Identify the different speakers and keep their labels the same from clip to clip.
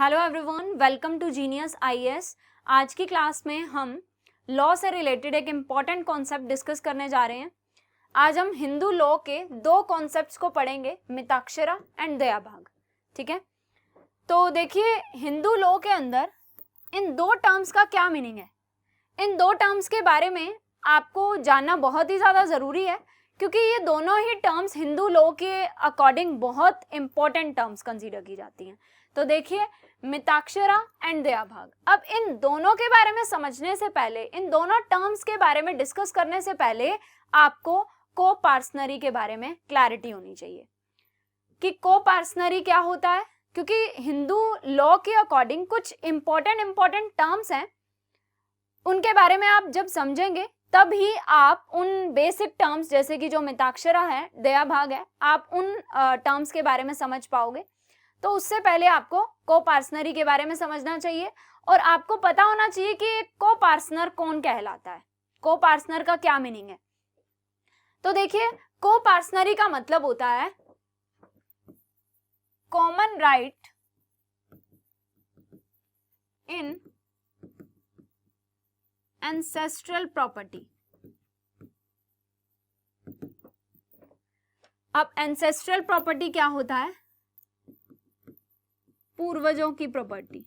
Speaker 1: Hello everyone, welcome to genius IAS. आज की class में हम लॉ से रिलेटेड एक इम्पॉर्टेंट कॉन्सेप्ट डिस्कस करने जा रहे हैं। आज हम हिंदू लॉ के दो कॉन्सेप्ट्स को पढ़ेंगे, मिताक्षरा एंड दयाभाग। ठीक है, तो देखिए हिंदू लॉ के अंदर इन दो टर्म्स का क्या मीनिंग है। इन दो टर्म्स के बारे में आपको जानना बहुत ही ज़्यादा ज़रूरी है, क्योंकि ये दोनों ही टर्म्स हिंदू लॉ के अकॉर्डिंग बहुत इंपॉर्टेंट टर्म्स कंसीडर की जाती हैं। तो देखिए मिताक्षरा एंड दयाभाग। अब इन दोनों के बारे में समझने से पहले, इन दोनों टर्म्स के बारे में डिस्कस करने से पहले आपको कोपार्सनरी के बारे में क्लैरिटी होनी चाहिए कि कोपार्सनरी क्या होता है, क्योंकि हिंदू लॉ के अकॉर्डिंग कुछ इंपॉर्टेंट टर्म्स हैं, उनके बारे में आप जब समझेंगे तभी आप उन बेसिक टर्म्स जैसे कि जो मिताक्षरा है, दयाभाग है, आप उन टर्म्स के बारे में समझ पाओगे। तो उससे पहले आपको कोपार्सनरी के बारे में समझना चाहिए और आपको पता होना चाहिए कि एक कोपार्सनर कौन कहलाता है, कोपार्सनर का क्या मीनिंग है। तो देखिए कोपार्सनरी का मतलब होता है common right in ancestral property. अब एंसेस्ट्रल प्रॉपर्टी क्या होता है? पूर्वजों की प्रॉपर्टी।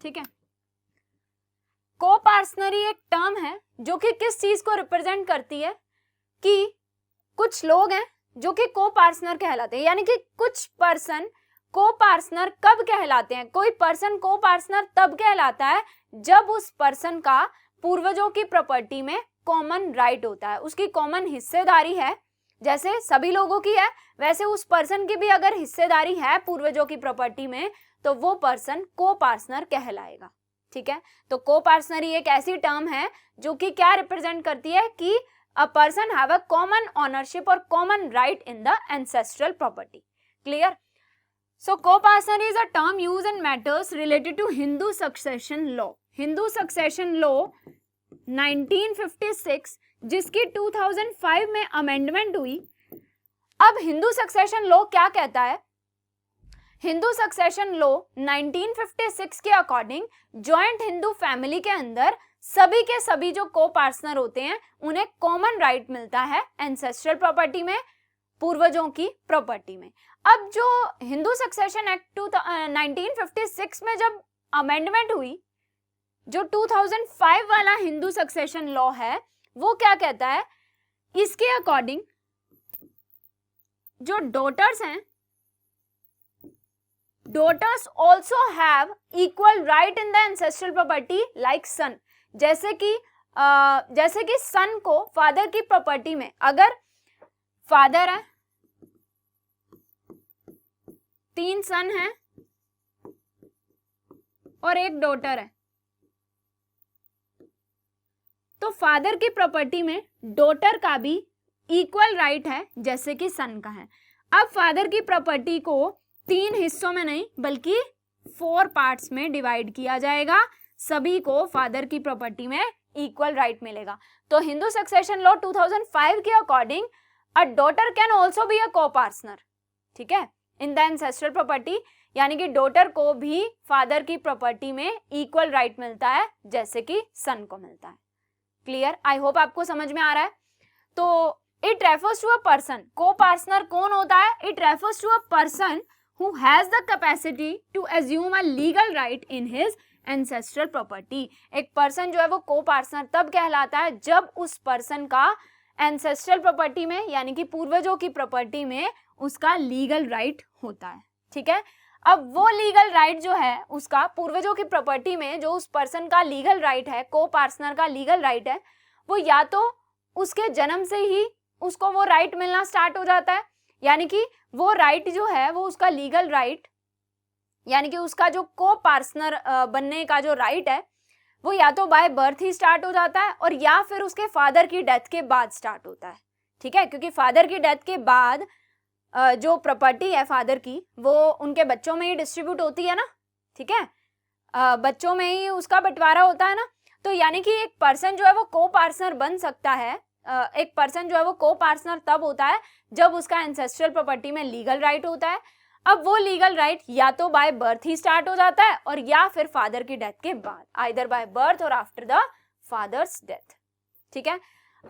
Speaker 1: ठीक है, कोपार्सनरी एक टर्म है जो कि किस चीज को रिप्रेजेंट करती है कि कुछ लोग हैं जो कि कोपार्सनर कहलाते हैं, यानी कि कुछ पर्सन कोपार्सनर कब कहलाते हैं। कोई पर्सन कोपार्सनर तब कहलाता है जब उस पर्सन का पूर्वजों की प्रॉपर्टी में कॉमन राइट होता है, उसकी कॉमन हिस्सेदारी है। जैसे सभी लोगों की है, वैसे उस पर्सन की भी अगर हिस्सेदारी है पूर्वजों की प्रॉपर्टी में, तो वो पर्सन कोपार्सनर कहलाएगा। ठीक है, तो कोपार्सनरी एक ऐसी टर्म है जो कि क्या रिप्रेजेंट करती है कि a person have a common ownership और common right in the ancestral property. Clear? So co-partnership is a term used in matters related to Hindu succession law. Hindu succession law 1956 जिसकी 2005 में अमेंडमेंट हुई। अब Hindu succession law क्या कहता है? Hindu succession law 1956 के according joint Hindu family के अंदर सभी के सभी जो को-पार्टनर होते हैं उन्हें कॉमन राइट मिलता है एंसेस्ट्रल प्रॉपर्टी में, पूर्वजों की प्रॉपर्टी में। अब जो हिंदू सक्सेशन एक्ट 1956 में जब अमेंडमेंट हुई, जो 2005 वाला हिंदू सक्सेशन लॉ है वो क्या कहता है? इसके अकॉर्डिंग जो डॉटर्स हैं, daughters also have equal right in the ancestral property like son. जैसे कि सन को फादर की प्रॉपर्टी में, अगर फादर है, 3 सन है और एक डॉटर है, तो फादर की प्रॉपर्टी में डॉटर का भी इक्वल राइट है जैसे कि सन का है। अब फादर की प्रॉपर्टी को 3 हिस्सों में नहीं बल्कि 4 पार्ट्स में डिवाइड किया जाएगा, सभी को फादर की प्रॉपर्टी में इक्वल राइट मिलेगा। तो हिंदू सक्सेशन लॉ 2005 के according a daughter can also be a co-partner, ठीक है, इन द एंसेस्ट्रल प्रॉपर्टी, यानी कि डॉटर को भी फादर की प्रॉपर्टी में इक्वल राइट मिलता है जैसे कि सन को मिलता है। क्लियर? आई होप आपको समझ में आ रहा है। तो it refers to a person, co-partner कौन होता है? It refers to a person who has the capacity to assume a legal right in his ancestral property. एक पर्सन जो है वो को-पार्टनर तब कहलाता है जब उस पर्सन का एंसेस्ट्रल प्रॉपर्टी में, यानी कि पूर्वजों की प्रॉपर्टी में, उसका लीगल राइट होता है। ठीक है, अब वो लीगल राइट जो है उसका पूर्वजों की प्रॉपर्टी में, जो उस पर्सन का लीगल राइट है, को-पार्टनर का लीगल राइट है, वो या तो उसके जन्म से ही उसको वो राइट मिलना स्टार्ट हो जाता है, यानी कि वो राइट जो है वो उसका लीगल राइट, यानी कि उसका जो को-पार्टनर बनने का जो राइट है वो या तो बाय बर्थ ही स्टार्ट हो जाता है और या फिर उसके फादर की डेथ के बाद स्टार्ट होता है। ठीक है, क्योंकि फादर की डेथ के बाद जो प्रॉपर्टी है फादर की वो उनके बच्चों में ही डिस्ट्रीब्यूट होती है ना। ठीक है, बच्चों में ही उसका बंटवारा होता है ना। तो यानी कि एक पर्सन जो है वो को-पार्टनर बन सकता है एक पर्सन जो है वो को पार्टनर तब होता है जब उसका एंसेस्ट्रल प्रॉपर्टी में लीगल राइट होता है। अब वो लीगल राइट या तो बाय बर्थ ही स्टार्ट हो जाता है और या फिर फादर की डेथ के बाद, either by birth or after the father's death. ठीक है,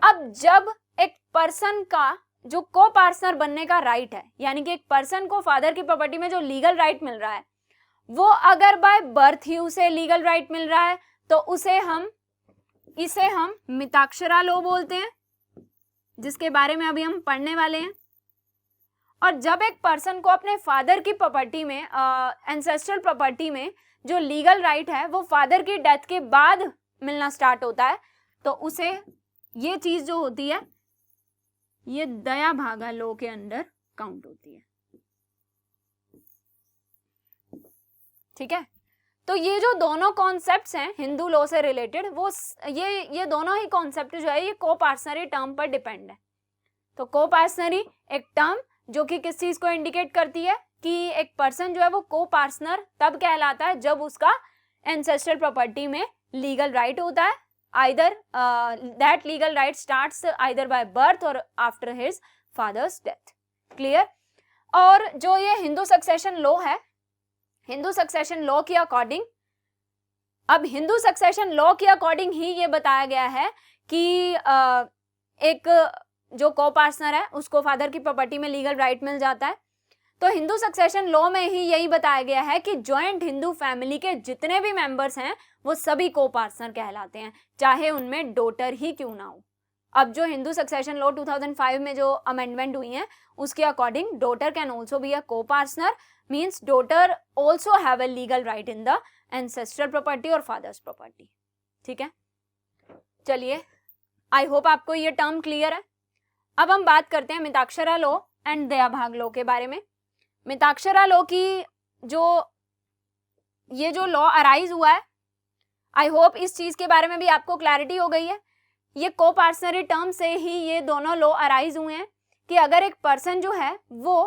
Speaker 1: अब जब एक पर्सन का जो को पार्टनर बनने का राइट है, यानी कि एक पर्सन को फादर की प्रॉपर्टी में जो लीगल राइट मिल रहा है, वो अगर बाय बर्थ ही उसे लीगल राइट मिल रहा है तो इसे हम मिताक्षरा लॉ बोलते हैं, जिसके बारे में अभी हम पढ़ने वाले हैं। और जब एक पर्सन को अपने फादर की प्रॉपर्टी में एंसेस्ट्रल प्रॉपर्टी में जो लीगल राइट है वो फादर की डेथ के बाद मिलना स्टार्ट होता है, तो उसे ये चीज जो होती है ये दया भागा लॉ के अंडर काउंट होती है। ठीक है, तो ये जो दोनों कॉन्सेप्ट्स हैं हिंदू लॉ से रिलेटेड, वो ये दोनों ही कॉन्सेप्ट जो है ये को पार्टनरी टर्म पर डिपेंड है। तो को पार्टनरी एक टर्म जो कि किस चीज को इंडिकेट करती है कि एक पर्सन जो है वो को पार्टनर तब कहलाता है जब उसका एंसेस्ट्रल प्रॉपर्टी में लीगल राइट होता है, either that legal right starts either by birth or after his father's death. Clear. और जो ये हिंदू सक्सेशन लॉ है, हिंदू सक्सेशन लॉ के अकॉर्डिंग, अब हिंदू सक्सेशन लॉ के अकॉर्डिंग ही ये बताया गया है कि एक जो को पार्टनर है उसको फादर की प्रॉपर्टी में लीगल राइट मिल जाता है। तो हिंदू सक्सेशन लॉ में ही यही बताया गया है कि जॉइंट हिंदू फैमिली के जितने भी मेंबर्स हैं वो सभी को पार्टनर कहलाते हैं, चाहे उनमें डॉटर ही क्यों ना हो। अब जो हिंदू सक्सेशन लॉ 2005 में जो अमेंडमेंट हुई है उसके according daughter can also be a co-partner, means daughter also have a legal right in the ancestral property और फादर्स प्रॉपर्टी। ठीक है, चलिए आई होप आपको ये टर्म क्लियर है। अब हम बात करते हैं मिताक्षरा लॉ एंड दया भाग लॉ के बारे में। मिताक्षरा लॉ की ये जो लॉ अराइज हुआ है, आई होप इस चीज के बारे में भी आपको क्लैरिटी हो गई है। ये को पार्टनरी टर्म से ही ये दोनों लॉ अराइज हुए हैं कि अगर एक पर्सन जो है वो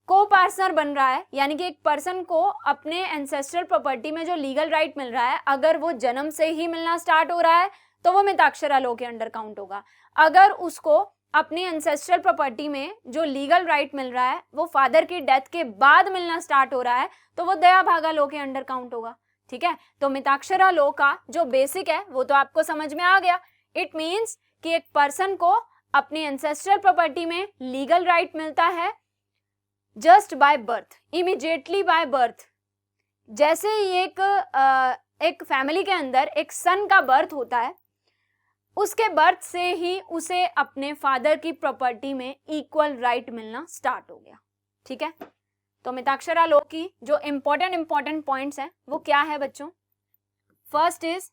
Speaker 1: को पार्टनर बन रहा है, यानी कि एक पर्सन को अपने एंसेस्ट्रल प्रॉपर्टी में जो लीगल राइट मिल रहा है अगर वो जन्म से ही मिलना स्टार्ट हो रहा है तो वो मिताक्षरा लॉ के अंडर काउंट होगा। अगर उसको अपनी एंसेस्ट्रल प्रॉपर्टी में जो लीगल राइट मिल रहा है वो फादर की डेथ के बाद मिलना स्टार्ट हो रहा है तो वो दया भागा लॉ के अंडर काउंट होगा। ठीक है, तो मिताक्षरा लॉ का जो बेसिक है वो तो आपको समझ में आ गया। इट मीन्स कि एक पर्सन को अपनी एंसेस्ट्रल प्रॉपर्टी में लीगल राइट मिलता है just by birth, immediately by birth. जैसे ही एक फैमिली के अंदर एक सन का बर्थ होता है, उसके बर्थ से ही उसे अपने फादर की प्रॉपर्टी में इक्वल राइट मिलना स्टार्ट हो गया। ठीक है, तो मिताक्षरा लॉ की जो इंपॉर्टेंट पॉइंट्स हैं वो क्या है बच्चों? First is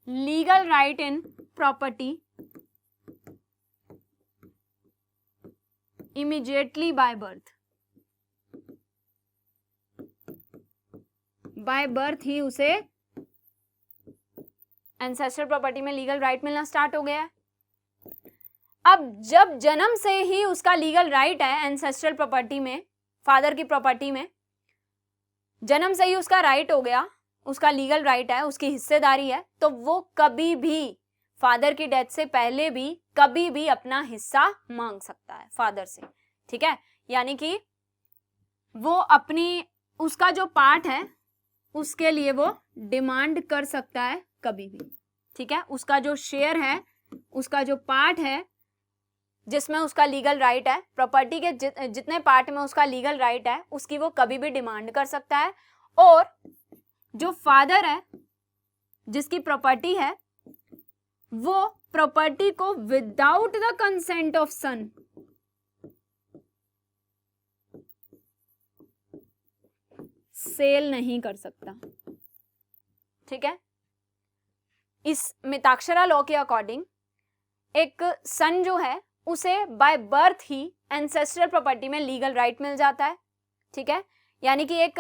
Speaker 1: legal right in property immediately by birth. By birth ही उसे एंसेस्ट्रल प्रॉपर्टी में लीगल राइट मिलना स्टार्ट हो गया है। अब जब जन्म से ही उसका लीगल राइट है एंसेस्ट्रल प्रॉपर्टी में, फादर की प्रॉपर्टी में जन्म से ही उसका राइट हो गया, उसका लीगल राइट है, उसकी हिस्सेदारी है, तो वो कभी भी फादर की डेथ से पहले भी कभी भी अपना हिस्सा मांग सकता है फादर से। ठीक है, यानी कि वो अपनी उसका जो पार्ट है उसके लिए वो डिमांड कर सकता है कभी भी। ठीक है, उसका जो शेयर है, उसका जो पार्ट है जिसमें उसका लीगल राइट है, प्रॉपर्टी के जितने पार्ट में उसका लीगल राइट है उसकी वो कभी भी डिमांड कर सकता है। और जो फादर है जिसकी प्रॉपर्टी है वो प्रॉपर्टी को without the consent of son sale नहीं कर सकता। ठीक है, इस मिताक्षरा लॉ के अकॉर्डिंग एक सन जो है उसे बाय बर्थ ही एंसेस्ट्रल प्रॉपर्टी में लीगल राइट मिल जाता है। ठीक है, यानी कि एक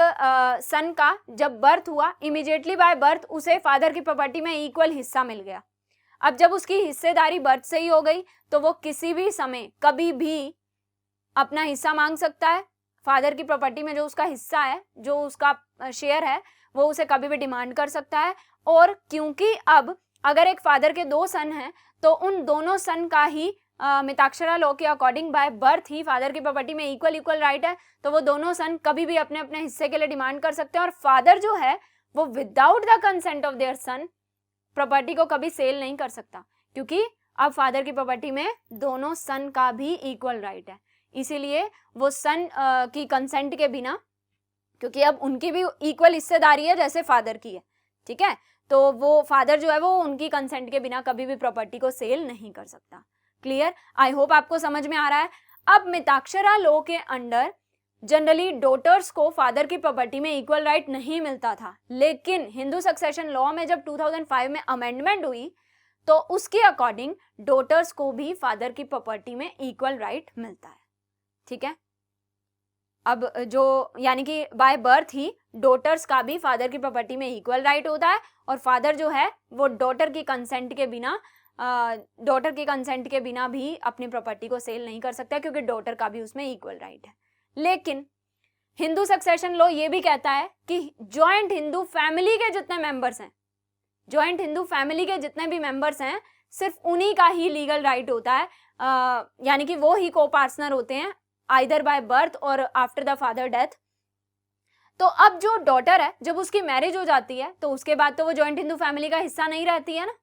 Speaker 1: सन का जब बर्थ हुआ इमीडिएटली बाय बर्थ उसे फादर की प्रॉपर्टी में इक्वल हिस्सा मिल गया। अब जब उसकी हिस्सेदारी बर्थ से ही हो गई तो वो किसी भी समय कभी भी अपना हिस्सा मांग सकता है। फादर की प्रॉपर्टी में जो उसका हिस्सा है, जो उसका शेयर है, वो उसे कभी भी डिमांड कर सकता है। और क्योंकि अब अगर एक फादर के 2 सन हैं तो उन दोनों सन का ही मिताक्षरा लॉ के अकॉर्डिंग बाय बर्थ ही फादर की प्रॉपर्टी में इक्वल राइट है, तो वो दोनों सन कभी भी अपने अपने हिस्से के लिए डिमांड कर सकते हैं और फादर जो है वो without the consent of their son property को कभी सेल नहीं कर सकता, क्योंकि अब फादर की प्रॉपर्टी में दोनों सन का भी इक्वल राइट है। इसीलिए वो सन की कंसेंट के बिना, क्योंकि अब उनकी भी इक्वल हिस्सेदारी है जैसे फादर की है, ठीक है, तो वो फादर जो है वो उनकी कंसेंट के बिना कभी भी प्रॉपर्टी को सेल नहीं कर सकता। क्लियर? आई होप आपको समझ में आ रहा है। अब मिताक्षरा लॉ के अंडर जनरली डॉटर्स को फादर की प्रॉपर्टी में इक्वल राइट नहीं मिलता था, लेकिन हिंदू सक्सेशन लॉ में जब 2005 में अमेंडमेंट हुई तो उसके अकॉर्डिंग डॉटर्स को भी फादर की प्रॉपर्टी में इक्वल राइट मिलता है। ठीक है, अब जो यानी कि बाय बर्थ ही डॉटर्स का भी फादर की प्रॉपर्टी में इक्वल राइट होता है और फादर जो है वो डॉटर की कंसेंट के बिना भी अपनी प्रॉपर्टी को सेल नहीं कर सकता, क्योंकि डॉटर का भी उसमें इक्वल राइट है। लेकिन हिंदू सक्सेशन लॉ ये भी कहता है कि जॉइंट हिंदू फैमिली के जितने मेंबर्स हैं, जॉइंट हिंदू फैमिली के जितने भी मेंबर्स हैं, सिर्फ उन्हीं का ही लीगल राइट होता है, यानी कि वो ही को पार्टनर होते हैं either by birth or after the father death. तो अब जो डॉटर है जब उसकी मैरिज हो जाती है तो उसके बाद तो वो जॉइंट हिंदू फैमिली का हिस्सा नहीं रहती है ना,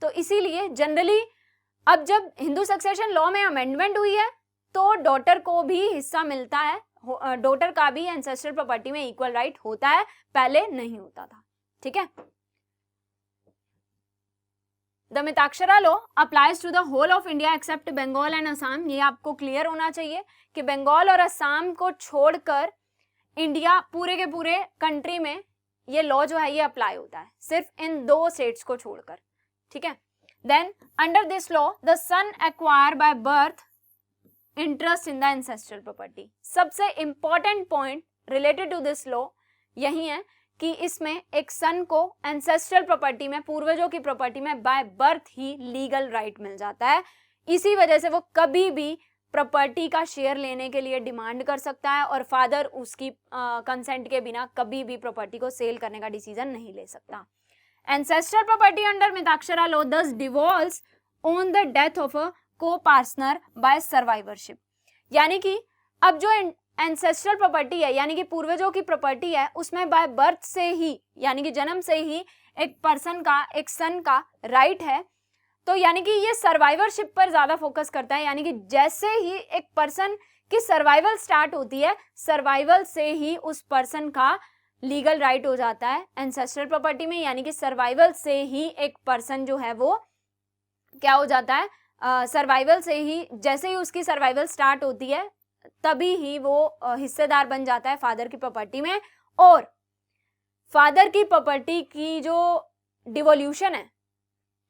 Speaker 1: तो इसीलिए जनरली अब जब हिंदू सक्सेशन लॉ में अमेंडमेंट हुई है तो डॉटर को भी हिस्सा मिलता है, डॉटर का भी एंसेस्ट्रल प्रॉपर्टी में इक्वल राइट होता है, पहले नहीं होता था। ठीक है, the Mitakshara law applies to the whole of India except Bengal and Assam. ये आपको क्लियर होना चाहिए कि बंगाल और असम को छोड़कर इंडिया पूरे के पूरे कंट्री में ये लॉ जो है ये अप्लाई होता है, सिर्फ इन 2 स्टेट्स को छोड़कर। ठीक है, then under this law the son acquire by birth interest in the ancestral property. सबसे important point related to this law यही है कि इसमें एक सन को एंसेस्ट्रल प्रॉपर्टी में, पूर्वजों की प्रॉपर्टी में बाय बर्थ ही लीगल राइट मिल जाता है। इसी वजह से वो कभी भी प्रॉपर्टी का शेयर लेने के लिए डिमांड कर सकता है और फादर उसकी कंसेंट के बिना कभी भी प्रॉपर्टी को सेल करने का डिसीजन नहीं ले सकता। Ancestral property under Mitakshara law thus devolves on the death of a co-partner by survivorship. यानी कि अब जो एंसेस्ट्रल प्रॉपर्टी है, यानी कि पूर्वजों की प्रॉपर्टी है, उसमें बाय बर्थ से ही, यानी कि जन्म से ही एक पर्सन का, एक सन का राइट है, तो यानी कि ये सर्वाइवरशिप पर ज्यादा फोकस करता है। यानी कि जैसे ही एक पर्सन की सर्वाइवल स्टार्ट होती है, सर्वाइवल से ही उस पर्सन का लीगल राइट हो जाता है एंसेस्ट्रल प्रॉपर्टी में। यानी कि सर्वाइवल से ही एक पर्सन जो है वो क्या हो जाता है, सर्वाइवल से ही, जैसे ही उसकी सर्वाइवल स्टार्ट होती है तभी ही वो हिस्सेदार बन जाता है फादर की प्रॉपर्टी में। और फादर की प्रॉपर्टी की जो डिवोल्यूशन है,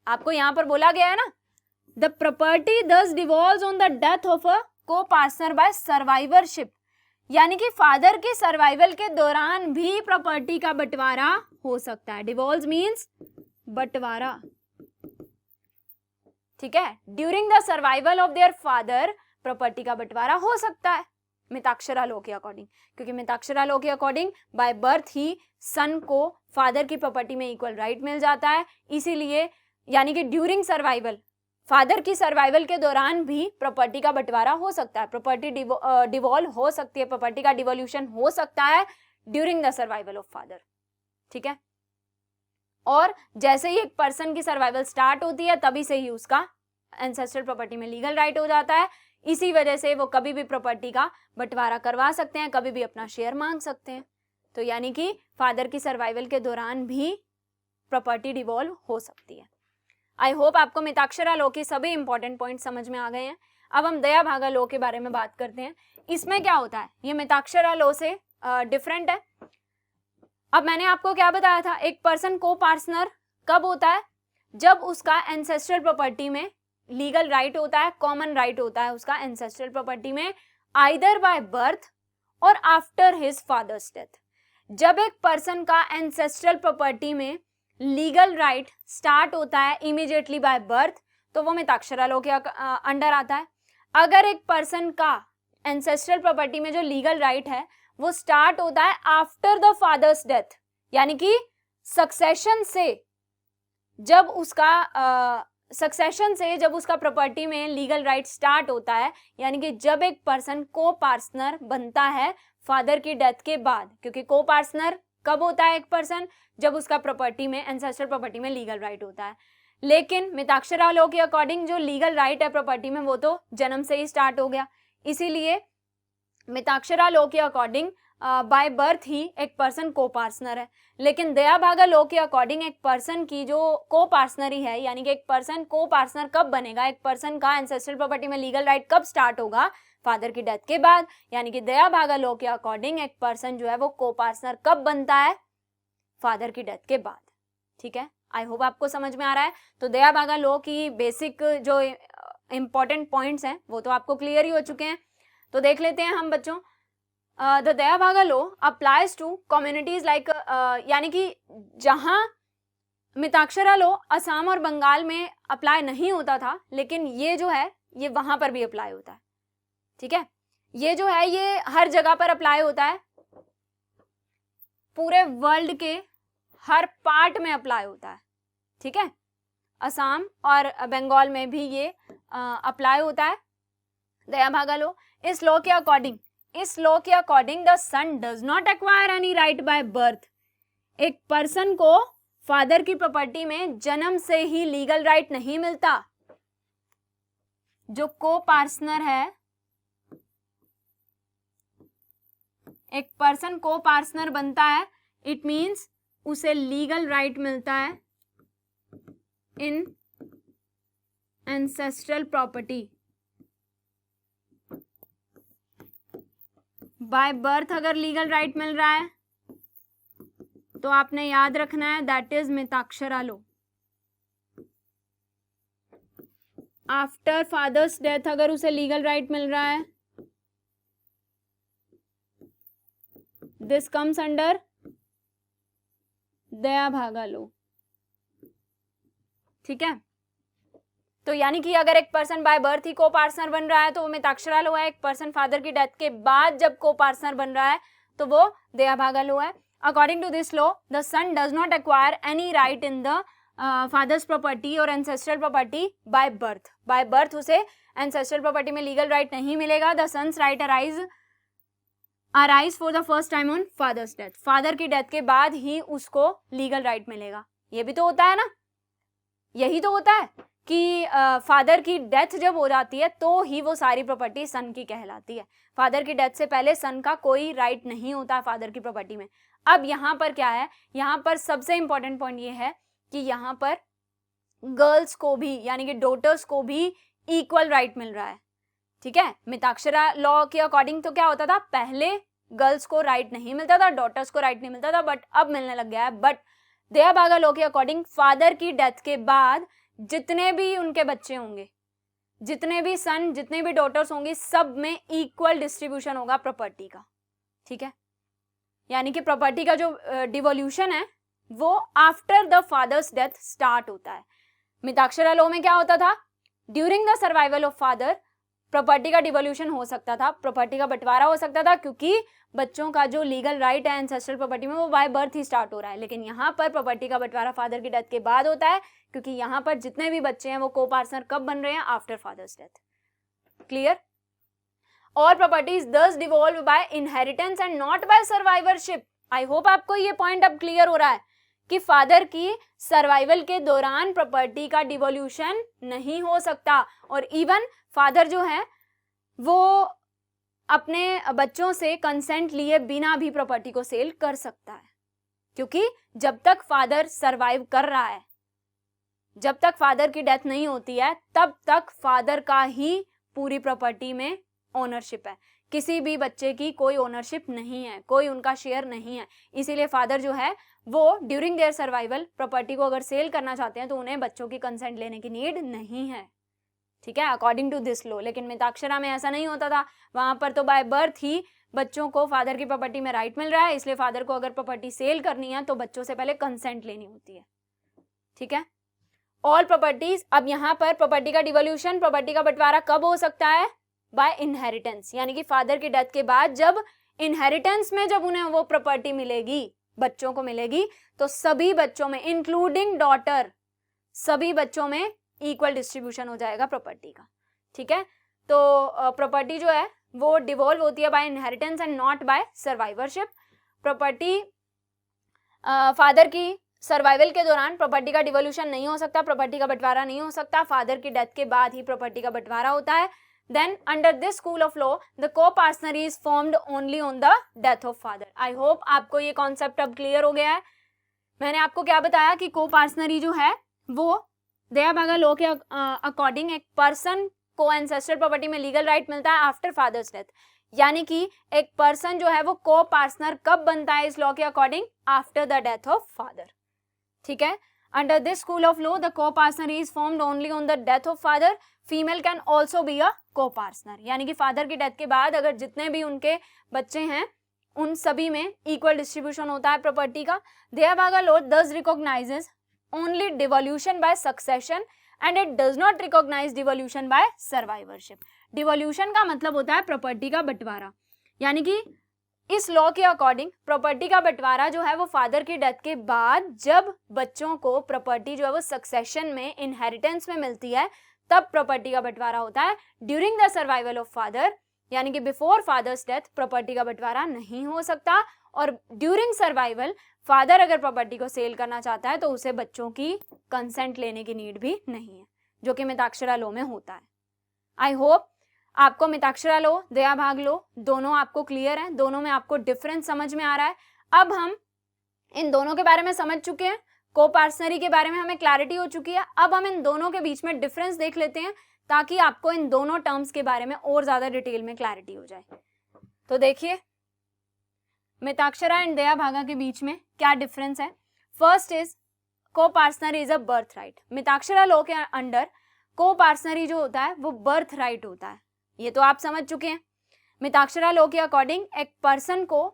Speaker 1: आपको यहां पर बोला गया है ना, the property thus devolves on the death of a co-partner by survivorship. यानी कि फादर के सर्वाइवल के दौरान भी प्रॉपर्टी का बंटवारा हो सकता है। डिवॉल्व्स मींस बंटवारा। ठीक है, during the survival of their father property का बंटवारा हो सकता है मिताक्षरा लॉ के अकॉर्डिंग, क्योंकि मिताक्षरा लॉ के अकॉर्डिंग बाय बर्थ ही सन को फादर की प्रॉपर्टी में इक्वल राइट मिल जाता है। इसीलिए यानी कि ड्यूरिंग सर्वाइवल, फादर की सर्वाइवल के दौरान भी प्रॉपर्टी का बंटवारा हो सकता है, प्रॉपर्टी डिवॉल्व हो सकती है, प्रॉपर्टी का डिवोल्यूशन हो सकता है during the survival of father. ठीक है, और जैसे ही एक पर्सन की सर्वाइवल स्टार्ट होती है तभी से ही उसका एंसेस्ट्रल प्रॉपर्टी में लीगल राइट हो जाता है। इसी वजह से वो कभी भी प्रॉपर्टी का बंटवारा करवा सकते हैं, कभी भी अपना शेयर मांग सकते हैं। तो यानी कि फादर की सर्वाइवल के दौरान भी प्रॉपर्टी डिवॉल्व हो सकती है। आई होप आपको मिताक्षरा लॉ के सभी इंपॉर्टेंट पॉइंट समझ में आ गए हैं। अब हम दया भागा लॉ के बारे में बात करते हैं। इसमें क्या होता है, ये मिताक्षरा लॉ से डिफरेंट है। अब मैंने आपको क्या बताया था, एक पर्सन को पार्टनर कब होता है, जब उसका एंसेस्ट्रल प्रॉपर्टी में लीगल राइट होता है, कॉमन राइट होता है उसका एंसेस्ट्रल प्रॉपर्टी में, either by birth or after his father's death. जब एक पर्सन का एंसेस्ट्रल प्रॉपर्टी में लीगल राइट स्टार्ट होता है इमीडिएटली बाय बर्थ, तो वो मिताक्षरा लॉ के अंडर आता है। अगर एक पर्सन का एंसेस्ट्रल प्रॉपर्टी में जो लीगल राइट है वो स्टार्ट होता है आफ्टर द फादर्स डेथ, यानी कि सक्सेशन से जब उसका सक्सेशन से जब उसका प्रॉपर्टी में लीगल राइट स्टार्ट होता है, यानी कि जब एक पर्सन को पार्टनर बनता है फादर की डेथ के बाद, क्योंकि को पार्टनर कब होता है एक पर्सन, जब उसका प्रॉपर्टी में एंसेस्ट्रल प्रॉपर्टी में लीगल राइट होता है। लेकिन मिताक्षरा लॉ के अकॉर्डिंग जो लीगल राइट है प्रॉपर्टी में वो तो जन्म से ही स्टार्ट हो गया, इसीलिए मिताक्षरा लॉ के अकॉर्डिंग बाय बर्थ ही एक पर्सन को पार्टनर है। लेकिन दया भागा लॉ के अकॉर्डिंग एक पर्सन की जो को पार्टनरी है, यानी कि एक पर्सन को पार्टनर कब बनेगा, एक पर्सन का एंसेस्ट्रल प्रॉपर्टी में लीगल राइट कब स्टार्ट होगा, फादर की डेथ के बाद। यानी कि दया भागा लॉ के अकॉर्डिंग एक पर्सन जो है वो को पार्टनर कब बनता है, फादर की डेथ के बाद। ठीक है, आई होप आपको समझ में आ रहा है। तो दया भागा लॉ की बेसिक जो इंपॉर्टेंट पॉइंट्स हैं वो तो आपको क्लियर ही हो चुके हैं। तो देख लेते हैं हम बच्चों। द दया भागा law applies to communities like, यानी कि जहां मिताक्षरा लॉ असम और बंगाल में अप्लाई नहीं होता था, लेकिन ये जो है ये वहां पर भी अप्लाई होता है। ठीक है, ये जो है ये हर जगह पर अप्लाई होता है, पूरे वर्ल्ड के हर पार्ट में अप्लाई होता है। ठीक है, असम और बंगाल में भी ये अप्लाई होता है दया भागा लॉ। इस लॉ के according the son does not acquire any right by birth. एक पर्सन को फादर की प्रॉपर्टी में जन्म से ही लीगल राइट नहीं मिलता। जो को पार्टनर है, एक पर्सन को पार्टनर बनता है, इट मीन्स उसे लीगल राइट मिलता है इन एंसेस्ट्रल प्रॉपर्टी। बाय बर्थ अगर लीगल राइट मिल रहा है तो आपने याद रखना है that is Mitakshara law. After father's death अगर उसे लीगल राइट मिल रहा है, दिस कम्स अंडर दया भागा लॉ। ठीक है, तो यानी कि अगर एक पर्सन बाय बर्थ ही को पार्टनर बन रहा है तो वो मिताक्षरा लॉ है। एक पर्सन फादर की डेथ के बाद जब को पार्टनर बन रहा है तो वो दया भागा लॉ है। According to this law the son does not acquire any right in the father's property और ancestral property by birth. By birth उसे एंसेस्ट्रल प्रॉपर्टी में लीगल राइट नहीं मिलेगा। The son's right arise for the first time on father's death. Father की death के बाद ही उसको legal right मिलेगा। ये भी तो होता है ना, यही तो होता है कि फादर की डेथ जब हो जाती है तो ही वो सारी प्रॉपर्टी सन की कहलाती है। फादर की डेथ से पहले सन का कोई राइट नहीं होता है फादर की प्रॉपर्टी में। अब यहाँ पर क्या है, यहाँ पर सबसे इंपॉर्टेंट पॉइंट ये है कि यहाँ पर गर्ल्स को भी, यानी कि डॉटर्स को भी इक्वल राइट मिल रहा है। ठीक है, मिताक्षरा लॉ के अकॉर्डिंग तो क्या होता था, पहले गर्ल्स को राइट नहीं मिलता था, डॉटर्स को राइट नहीं मिलता था, बट अब मिलने लग गया है। बट दया भागा लॉ के अकॉर्डिंग फादर की डेथ के बाद जितने भी उनके बच्चे होंगे, जितने भी सन, जितने भी डॉटर्स होंगी, सब में इक्वल डिस्ट्रीब्यूशन होगा प्रॉपर्टी का। ठीक है, यानी कि प्रॉपर्टी का जो डिवोल्यूशन है वो after the father's death start होता है। मिताक्षरा लॉ में क्या होता था, during the survival of father property का डिवोल्यूशन हो सकता था, प्रॉपर्टी का बंटवारा हो सकता था, क्योंकि बच्चों का जो लीगल राइट है एंसेस्ट्रल प्रॉपर्टी में वो बाय बर्थ ही स्टार्ट हो रहा है। लेकिन यहाँ पर प्रॉपर्टी का बंटवारा फादर की डेथ के बाद होता है, क्योंकि यहाँ पर जितने भी बच्चे हैं वो को पार्टनर कब बन रहे हैं, आफ्टर फादर्स डेथ। क्लियर? और properties thus devolve by inheritance and not by survivorship. I hope आपको ये पॉइंट अब क्लियर हो रहा है कि फादर की सर्वाइवल के दौरान प्रॉपर्टी का डिवोल्यूशन नहीं हो सकता, और इवन फादर जो है वो अपने बच्चों से कंसेंट लिए बिना भी प्रॉपर्टी को सेल कर सकता है, क्योंकि जब तक फादर सरवाइव कर रहा है, जब तक फादर की डेथ नहीं होती है, तब तक फादर का ही पूरी प्रॉपर्टी में ओनरशिप है। किसी भी बच्चे की कोई ओनरशिप नहीं है, कोई उनका शेयर नहीं है। इसीलिए फादर जो है वो ड्यूरिंग देयर सर्वाइवल प्रॉपर्टी को अगर सेल करना चाहते हैं तो उन्हें बच्चों की कंसेंट लेने की नीड नहीं है। ठीक है, अकॉर्डिंग टू दिस लॉ। लेकिन मिताक्षरा में ऐसा नहीं होता था, वहां पर तो बाय बर्थ ही बच्चों को फादर की प्रॉपर्टी में राइट मिल रहा है, इसलिए फादर को अगर प्रॉपर्टी सेल करनी है तो बच्चों से पहले कंसेंट लेनी होती है। ठीक है, ऑल प्रॉपर्टीज। अब यहाँ पर प्रॉपर्टी का डिवोल्यूशन, प्रॉपर्टी का बंटवारा कब हो सकता है, बाय इनहेरिटेंस, यानी कि फादर की डेथ के बाद जब इनहेरिटेंस में जब उन्हें वो प्रॉपर्टी मिलेगी, बच्चों को मिलेगी, तो सभी बच्चों में इंक्लूडिंग डॉटर, सभी बच्चों में इक्वल डिस्ट्रीब्यूशन हो जाएगा प्रॉपर्टी का, ठीक है। तो प्रॉपर्टी जो है वो डिवॉल्व होती है by inheritance and not by survivorship. Property father की सर्वाइवल के दौरान प्रॉपर्टी का डिवोल्यूशन नहीं हो सकता, प्रॉपर्टी का बंटवारा नहीं हो सकता, फादर की डेथ के बाद ही प्रॉपर्टी का बंटवारा होता है। Then under this school of law the co-partner is formed only on the death of father. I hope आपको ये कॉन्सेप्ट अब क्लियर हो गया है। मैंने आपको क्या बताया कि को-पार्टनरी जो है वो दया-भागा लॉ के अकॉर्डिंग एक पर्सन को एंसेस्ट्रल प्रॉपर्टी में लीगल राइट मिलता है आफ्टर फादर्स डेथ, यानी कि एक पर्सन जो है वो को-पार्टनर कब बनता है इस लॉ के according? After the death of father, ठीक है। Under this school of law the copartner is formed only on the death of father. Female can also be a copartner, यानी कि फादर की डेथ के बाद अगर जितने भी उनके बच्चे हैं उन सभी में इक्वल डिस्ट्रीब्यूशन होता है प्रॉपर्टी का। Dayabhaga law thus recognises only devolution by succession and it does not recognise devolution by survivorship. Devolution का मतलब होता है प्रॉपर्टी का बंटवारा, यानी कि इस लॉ के अकॉर्डिंग प्रॉपर्टी का बंटवारा जो है वो फादर की डेथ के बाद जब बच्चों को प्रॉपर्टी जो है वो सक्सेशन में इनहेरिटेंस में मिलती है तब प्रॉपर्टी का बंटवारा होता है। During the survival of father, यानी कि बिफोर फादर्स डेथ प्रॉपर्टी का बंटवारा नहीं हो सकता, और ड्यूरिंग सर्वाइवल फादर अगर प्रॉपर्टी को सेल करना चाहता है तो उसे बच्चों की कंसेंट लेने की नीड भी नहीं है, जो कि मिताक्षरा लॉ में होता है। आई होप आपको मिताक्षरा लॉ, दया भाग लॉ दोनों आपको क्लियर है, दोनों में आपको डिफरेंस समझ में आ रहा है। अब हम इन दोनों के बारे में समझ चुके हैं, को-पार्टनरी के बारे में हमें क्लैरिटी हो चुकी है। अब हम इन दोनों के बीच में डिफरेंस देख लेते हैं ताकि आपको इन दोनों टर्म्स के बारे में और ज्यादा डिटेल में क्लैरिटी हो जाए। तो देखिए मिताक्षरा एंड दया भागा के बीच में क्या डिफरेंस है। First is copartner is a birth right. Mitakshara law के अंडर को-पार्टनरी जो होता है वो बर्थ राइट होता है, ये तो आप समझ चुके हैं। मिताक्षरा लॉ के अकॉर्डिंग एक पर्सन को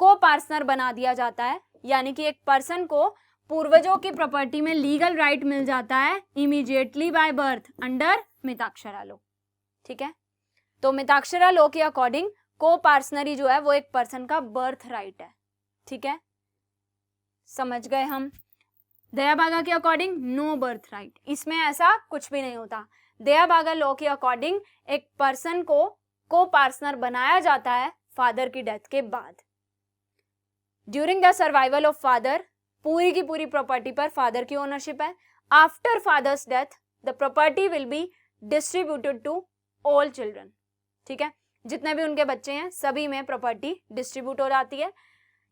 Speaker 1: को-पार्टनर बना दिया जाता है, यानी कि एक पर्सन को पूर्वजों की प्रॉपर्टी में लीगल राइट मिल जाता है immediately by birth under Mitakshara law, ठीक है। तो मिताक्षरा लॉ के अकॉर्डिंग को-पार्टनरी जो है वो एक पर्सन का बर्थ राइट है, ठीक है, समझ गए हम। दया भागा के अकॉर्डिंग नो बर्थ राइट, इसमें ऐसा कुछ भी नहीं होता। दया भागा लॉ के अकॉर्डिंग एक पर्सन को पार्टनर बनाया जाता है फादर की डेथ के बाद। During the survival of father पूरी की पूरी प्रॉपर्टी पर फादर की ओनरशिप है। After father's death the property will be distributed to all children, ठीक है, जितने भी उनके बच्चे हैं सभी में प्रॉपर्टी डिस्ट्रीब्यूट हो जाती है,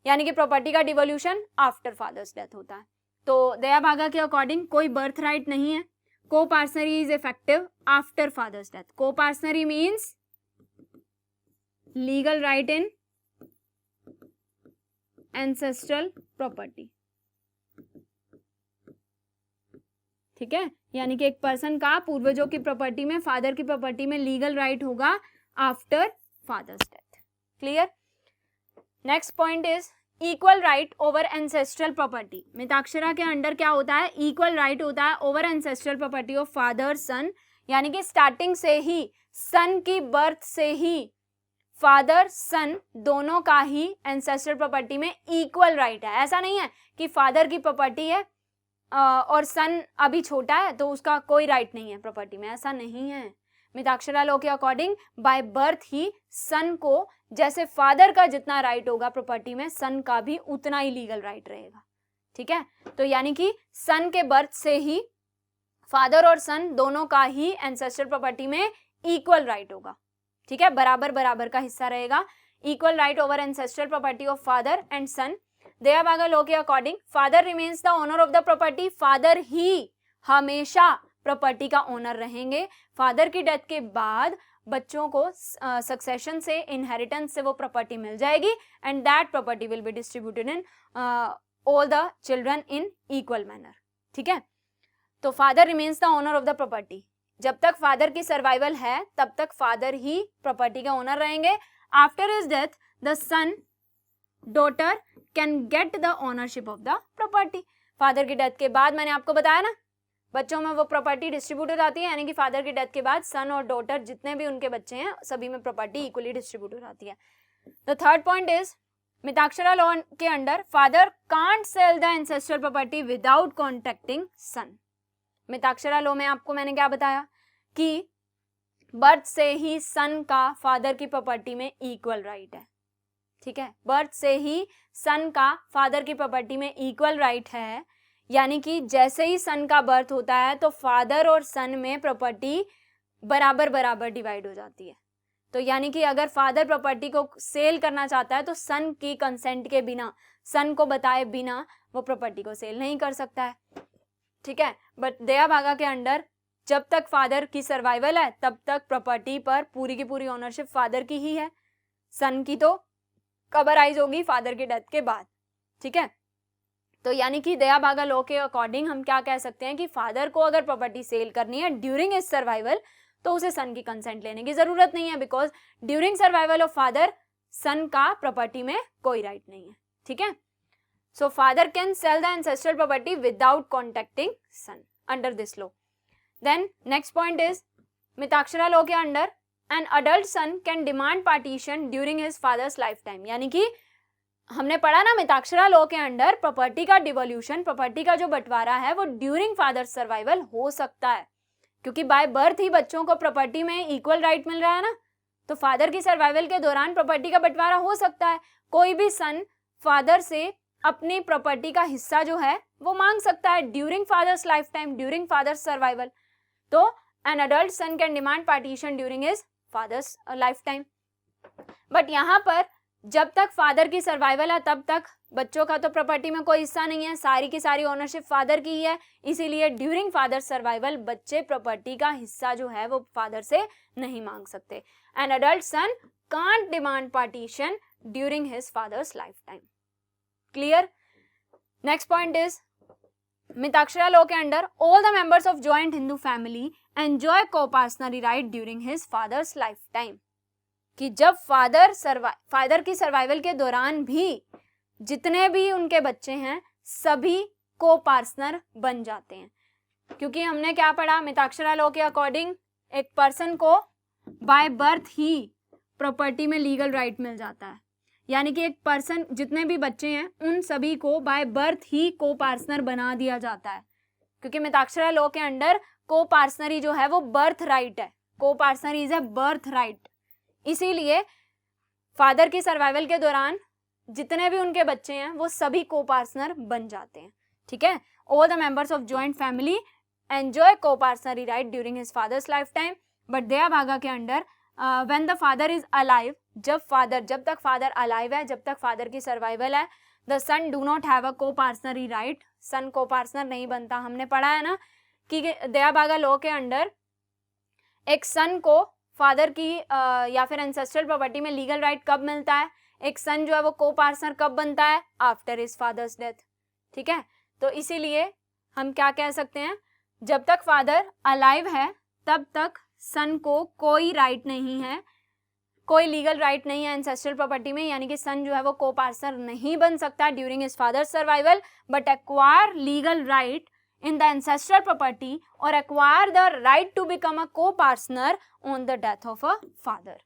Speaker 1: यानी कि प्रॉपर्टी का डिवोल्यूशन आफ्टर फादर्स डेथ होता है। तो दया भागा के अकॉर्डिंग कोई बर्थ राइट नहीं है। Copartnery is effective after father's death. Copartnery means legal right in ancestral property, ठीक है, यानी कि एक पर्सन का पूर्वजों की प्रॉपर्टी में, फादर की प्रॉपर्टी में लीगल राइट होगा after father's death. Clear. Next point is equal right over ancestral property. Mitakshara के अंडर क्या होता है? इक्वल राइट होता है over ancestral property of father son, यानी कि स्टार्टिंग से ही, सन की बर्थ से ही फादर सन दोनों का ही एंसेस्ट्रल प्रॉपर्टी में इक्वल राइट है। ऐसा नहीं है कि फादर की प्रॉपर्टी है और सन अभी छोटा है तो उसका कोई राइट नहीं है प्रॉपर्टी में, ऐसा नहीं है। मिताक्षरा लॉ के अकॉर्डिंग बाय बर्थ ही सन को जैसे फादर का जितना राइट होगा प्रॉपर्टी में, सन का भी उतना ही लीगल राइट रहेगा, ठीक है। तो यानी कि सन के बर्थ से ही फादर और सन दोनों का ही एंसेस्ट्रल प्रॉपर्टी में इक्वल राइट होगा, ठीक है, बराबर बराबर का हिस्सा रहेगा। Equal right over ancestral property of father and son. दया भागा लॉ के according father remains the owner of the property. Father ही हमेशा प्रॉपर्टी का ओनर रहेंगे। फादर की डेथ के बाद बच्चों को सक्सेशन से, इनहेरिटेंस से वो प्रॉपर्टी मिल जाएगी and that property will be distributed in all the children in equal manner, ठीक है। तो father remains the owner of the property. जब तक फादर की सर्वाइवल है तब तक फादर ही प्रॉपर्टी के ओनर रहेंगे। After his death the son daughter can get the ownership of the property. Father की डेथ के बाद मैंने आपको बताया ना, बच्चों में वो प्रॉपर्टी डिस्ट्रीब्यूट हो जाती है, यानी कि फादर की डेथ के बाद सन और डॉटर जितने भी उनके बच्चे हैं सभी में प्रॉपर्टी इक्वली डिस्ट्रीब्यूट हो जाती है। The third point is Mitakshara law के under father can't sell the ancestral property without contracting son. Mitakshara law में आपको मैंने क्या बताया कि बर्थ से ही सन का फादर की प्रॉपर्टी में इक्वल राइट है, ठीक है, बर्थ से ही सन का फादर की प्रॉपर्टी में इक्वल राइट है, यानी कि जैसे ही सन का बर्थ होता है तो फादर और सन में प्रॉपर्टी बराबर बराबर डिवाइड हो जाती है। तो यानी कि अगर फादर प्रॉपर्टी को सेल करना चाहता है तो सन की कंसेंट के बिना, सन को बताए बिना वो प्रॉपर्टी को सेल नहीं कर सकता है, ठीक है। बट दया भागा के अंडर जब तक फादर की सर्वाइवल है तब तक प्रॉपर्टी पर पूरी की पूरी ओनरशिप फादर की ही है, सन की तो कबराइज होगी फादर की डेथ के बाद, ठीक है। तो यानी कि दया भागा लॉ के अकॉर्डिंग हम क्या कह सकते हैं कि फादर को अगर प्रॉपर्टी सेल करनी है ड्यूरिंग हिज सर्वाइवल तो उसे सन की कंसेंट लेने की जरूरत नहीं है, because during survival of father son का प्रॉपर्टी में कोई राइट नहीं है, ठीक है। So father can sell the ancestral property without contacting son under this law. Then next point is Mitakshara law के under an adult son can demand partition during his father's lifetime, यानी कि हमने पढ़ा ना मिताक्षरा लॉ के under property का devolution, property का जो बंटवारा है वो ड्यूरिंग फादर सर्वाइवल हो सकता है, क्योंकि बाय बर्थ ही बच्चों को प्रॉपर्टी में इक्वल राइट मिल रहा है ना, तो फादर की सर्वाइवल के दौरान प्रॉपर्टी का बंटवारा हो सकता है। कोई भी सन फादर से अपनी प्रॉपर्टी का हिस्सा जो है वो मांग सकता है during father's lifetime, during father's survival. तो an adult son can demand partition during his father's lifetime. But यहाँ पर जब तक फादर की सर्वाइवल है तब तक बच्चों का तो प्रॉपर्टी में कोई हिस्सा नहीं है, सारी की सारी ओनरशिप फादर की ही है, इसीलिए ड्यूरिंग फादर सर्वाइवल बच्चे प्रॉपर्टी का हिस्सा जो है वो फादर से नहीं मांग सकते। An adult son can't demand partition during his father's lifetime. Clear? Next point is Mitakshara law के under all the members of joint Hindu family enjoy coparcenary right during his father's lifetime, कि जब father की survival के दौरान भी जितने भी उनके बच्चे हैं सभी को पार्टनर बन जाते हैं, क्योंकि हमने क्या पढ़ा मिताक्षरा लॉ के अकॉर्डिंग एक पर्सन को बाय बर्थ ही प्रॉपर्टी में लीगल राइट मिल जाता है, यानी कि एक पर्सन जितने भी बच्चे हैं उन सभी को बाय बर्थ ही को पार्टनर बना दिया जाता है, क्योंकि मिताक्षरा लॉ के अंडर को पार्टनरी जो है वो बर्थ राइट है, को पार्टनरी इज अ बर्थ राइट। इसीलिए फादर की सर्वाइवल के दौरान जितने भी उनके बच्चे हैं वो सभी को पार्टनर बन जाते हैं, ठीक है। All the members of joint family enjoy copartnery right during his father's lifetime, but Dayabhaga के under when the father is alive, जब तक फादर अलाइव है, जब तक फादर की सर्वाइवल है, the son do not have a copartnery right, सन को partner नहीं बनता। हमने पढ़ा है ना कि दया भागा लॉ के अंडर एक सन को फादर की या फिर एंसेस्ट्रल प्रॉपर्टी में लीगल राइट कब मिलता है, एक सन जो है वो को पार्टनर कब बनता है, आफ्टर हिज फादर्स डेथ, ठीक है। तो इसीलिए हम क्या कह सकते हैं, जब तक फादर अलाइव है तब तक सन को कोई राइट नहीं है, कोई लीगल राइट नहीं है एंसेस्ट्रल प्रॉपर्टी में, यानी कि सन जो है वो को पार्टनर नहीं बन सकता during his father survival, but acquire legal right in the ancestral property or acquire the right to become a co-partner on the death of a father,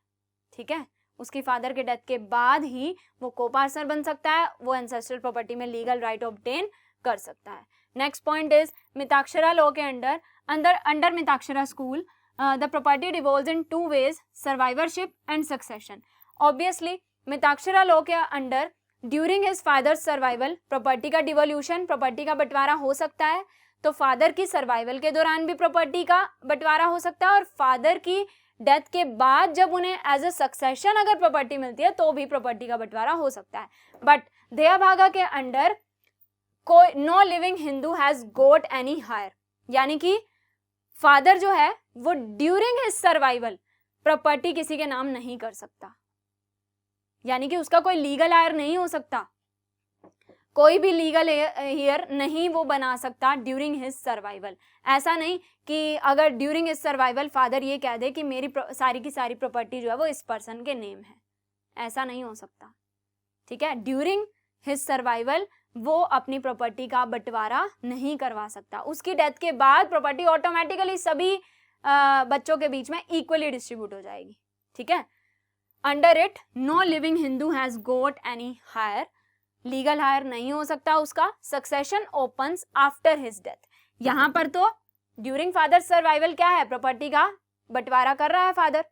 Speaker 1: ठीक है। उसकी फादर के डेथ के बाद ही वो को-पार्टनर बन सकता है, वो एंसेस्ट्रल प्रॉपर्टी में लीगल राइट ऑब्टेन कर सकता है। Next point is Mitakshara law के under Mitakshara school the property devolves in two ways, survivorship and succession. Obviously Mitakshara law के under during his father's survival property का डिवोल्यूशन, प्रॉपर्टी का बंटवारा हो सकता है, तो फादर की सर्वाइवल के दौरान भी प्रॉपर्टी का बंटवारा हो सकता है, और फादर की डेथ के बाद जब उन्हें एज अ सक्सेशन अगर प्रॉपर्टी मिलती है तो भी प्रॉपर्टी का बंटवारा हो सकता है। बट दया भागा के अंडर कोई no living Hindu has got any heir, यानी कि फादर जो है वो ड्यूरिंग हिज सर्वाइवल प्रॉपर्टी किसी के नाम नहीं कर सकता, यानी कि उसका कोई लीगल हायर नहीं हो सकता, कोई भी लीगल हेयर नहीं वो बना सकता ड्यूरिंग हिज सर्वाइवल। ऐसा नहीं कि अगर ड्यूरिंग हिज सर्वाइवल फादर ये कह दे कि मेरी सारी की सारी प्रॉपर्टी जो है वो इस पर्सन के नेम है, ऐसा नहीं हो सकता, ठीक है। ड्यूरिंग हिज सर्वाइवल वो अपनी प्रॉपर्टी का बंटवारा नहीं करवा सकता, उसकी डेथ के बाद प्रॉपर्टी ऑटोमेटिकली सभी बच्चों के बीच में इक्वली डिस्ट्रीब्यूट हो जाएगी, ठीक है। Under it no living Hindu has got any heir, legal heir नहीं हो सकता उसका, succession opens after his death. यहाँ पर तो ड्यूरिंग फादर सर्वाइवल क्या है, प्रॉपर्टी का बंटवारा कर रहा है फादर,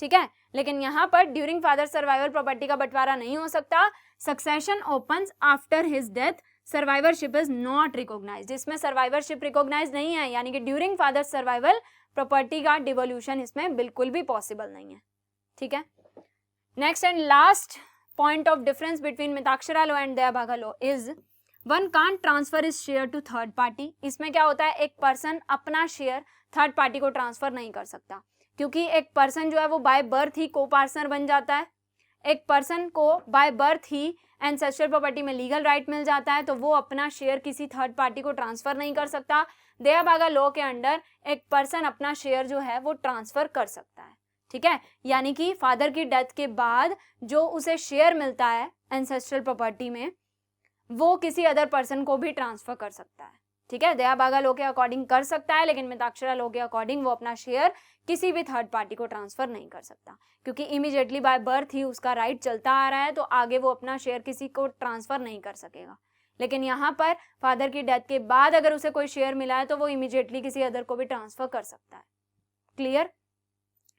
Speaker 1: ठीक है। लेकिन यहाँ पर ड्यूरिंग फादर सर्वाइवल प्रॉपर्टी का बंटवारा नहीं हो सकता। Succession opens after his death, survivorship is not recognised, इसमें सर्वाइवरशिप रिकॉग्नाइज नहीं है, यानी कि ड्यूरिंग फादर सर्वाइवल प्रॉपर्टी का डिवोल्यूशन इसमें बिल्कुल भी पॉसिबल नहीं है, ठीक है। Next and last point of difference between Mitakshara law and Dayabhaga law is one can't transfer his share to third party. इसमें क्या होता है, एक पर्सन अपना शेयर थर्ड पार्टी को ट्रांसफर नहीं कर सकता, क्योंकि एक पर्सन जो है वो बाय बर्थ ही को पार्टनर बन जाता है। एक पर्सन को बाय बर्थ ही एंसेस्ट्रल प्रॉपर्टी में लीगल राइट मिल जाता है, तो वो अपना शेयर किसी थर्ड पार्टी को ट्रांसफर नहीं कर सकता। दयाभागा लॉ के अंडर एक पर्सन अपना शेयर जो है वो ट्रांसफर कर सकता है, ठीक है। यानी कि फादर की डेथ के बाद जो उसे शेयर मिलता है एंसेस्ट्रल प्रॉपर्टी में, वो किसी अदर पर्सन को भी ट्रांसफर कर सकता है, ठीक है। दयाभागा लॉ के अकॉर्डिंग कर सकता है, लेकिन मिताक्षरा लॉ के अकॉर्डिंग वो अपना शेयर किसी भी थर्ड पार्टी को ट्रांसफर नहीं कर सकता, क्योंकि इमीडिएटली बाय बर्थ ही उसका राइट चलता आ रहा है, तो आगे वो अपना शेयर किसी को ट्रांसफर नहीं कर सकेगा। लेकिन यहाँ पर फादर की डेथ के बाद अगर उसे कोई शेयर मिला है तो वो इमीडिएटली किसी अदर को भी ट्रांसफर कर सकता है। क्लियर?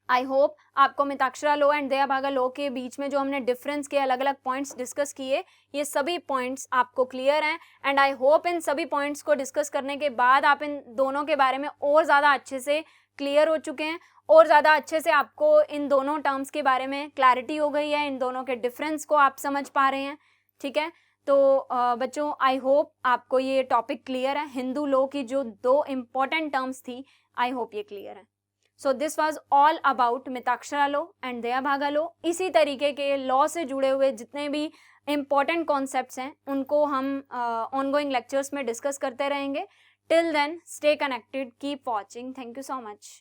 Speaker 1: आई होप आपको Mitakshara law and Dayabhaga law के बीच में जो हमने डिफरेंस के अलग अलग पॉइंट्स डिस्कस किए, ये सभी पॉइंट्स आपको क्लियर हैं। एंड आई होप इन सभी पॉइंट्स को डिस्कस करने के बाद आप इन दोनों के बारे में और ज़्यादा अच्छे से क्लियर हो चुके हैं, और ज़्यादा अच्छे से आपको इन दोनों टर्म्स के बारे में क्लैरिटी हो गई है, इन दोनों के डिफरेंस को आप समझ पा रहे हैं, ठीक है। तो बच्चों, आई होप आपको ये टॉपिक क्लियर है। हिंदू लॉ की जो 2 इम्पॉर्टेंट टर्म्स थी, आई होप ये क्लियर है। So this was all about Mitakshara law and Dayabhaga law. इसी तरीके के लॉ से जुड़े हुए जितने भी इम्पॉर्टेंट कॉन्सेप्ट्स हैं उनको हम ऑनगोइंग लेक्चर्स में डिस्कस करते रहेंगे। Till then, stay connected, keep watching. Thank you so much.